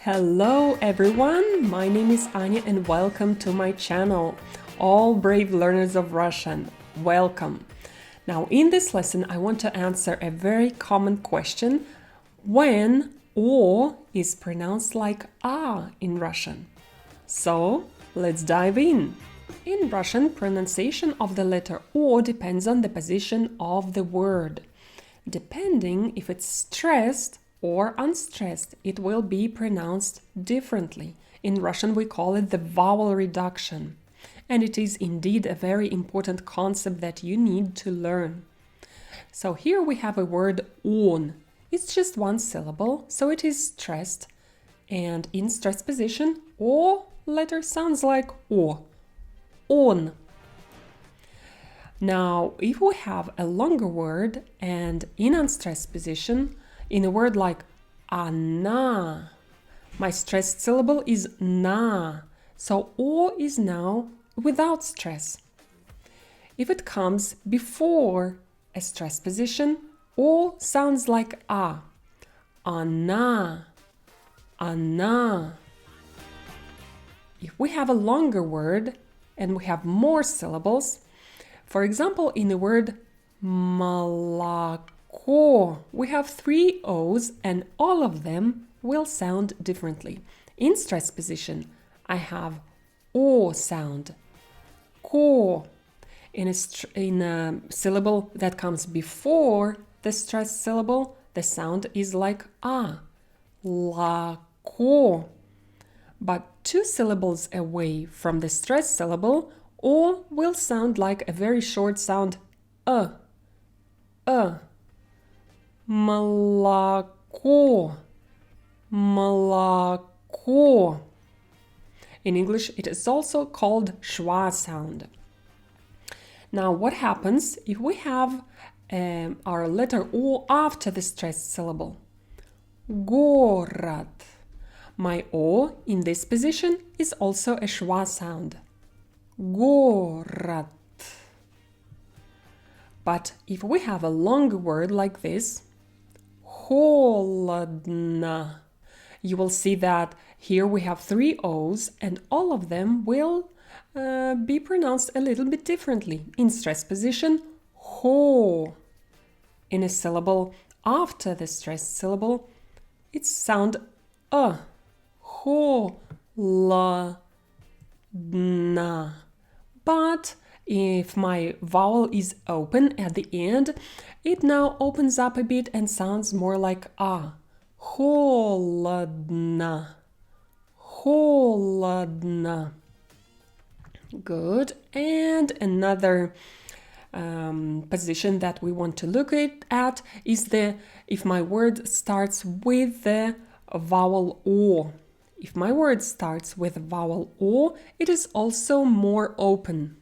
Hello everyone, my name is Anya and welcome to my channel. All brave learners of Russian, welcome. Now in this lesson I want to answer a very common question when O is pronounced like A in Russian. So let's dive in. In Russian, pronunciation of the letter O depends on the position of the word. Depending if it's stressed or unstressed, it will be pronounced differently. In Russian, we call it the vowel reduction. And it is indeed a very important concept that you need to learn. So here we have a word on. It's just one syllable, so it is stressed. And in stressed position, O letter sounds like O. On. Now, if we have a longer word and in unstressed position, in a word like она, my stressed syllable is na, so O is now without stress. If it comes before a stressed position, O sounds like a. Она, она. If we have a longer word and we have more syllables, for example, in the word молоко, we have 3 O's and all of them will sound differently. In stressed position, I have O sound, ko. In a syllable that comes before the stressed syllable, the sound is like a, лако. But 2 syllables away from the stressed syllable, O will sound like a very short sound, молоко, молоко. In English, it is also called schwa sound. Now, what happens if we have our letter O after the stressed syllable? Город. My O in this position is also a schwa sound. Город. But if we have a longer word like this, холодно, you will see that here we have 3 O's and all of them will be pronounced a little bit differently. In stressed position, ho. In a syllable after the stressed syllable, it sound холодно. But if my vowel is open at the end, it now opens up a bit and sounds more like a. Холодно. Холодно. Good. And another position that we want to look at is if my word starts with the vowel O. If my word starts with vowel O, it is also more open.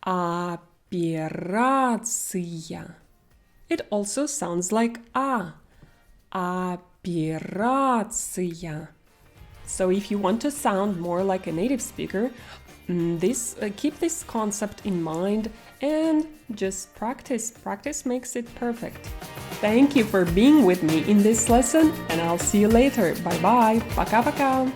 Операция. It also sounds like a. Операция. So if you want to sound more like a native speaker, keep this concept in mind and just practice. Practice makes it perfect. Thank you for being with me in this lesson, and I'll see you later. Bye-bye. Пока-пока.